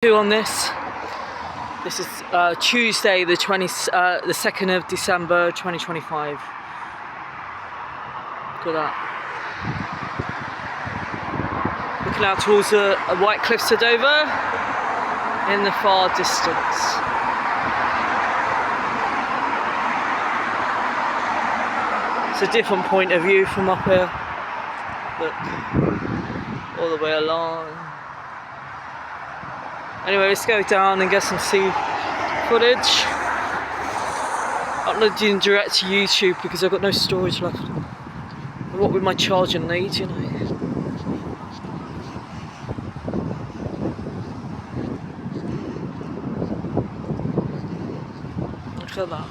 On this. This is Tuesday, the 2nd of December, 2025. Look at that. Looking out towards the White Cliffs of Dover in the far distance. It's a different point of view from up here. Look, all the way along. Anyway, let's go down and get some sea footage. Uploading direct to YouTube because I've got no storage left. What with my charging needs, you know. Look at that.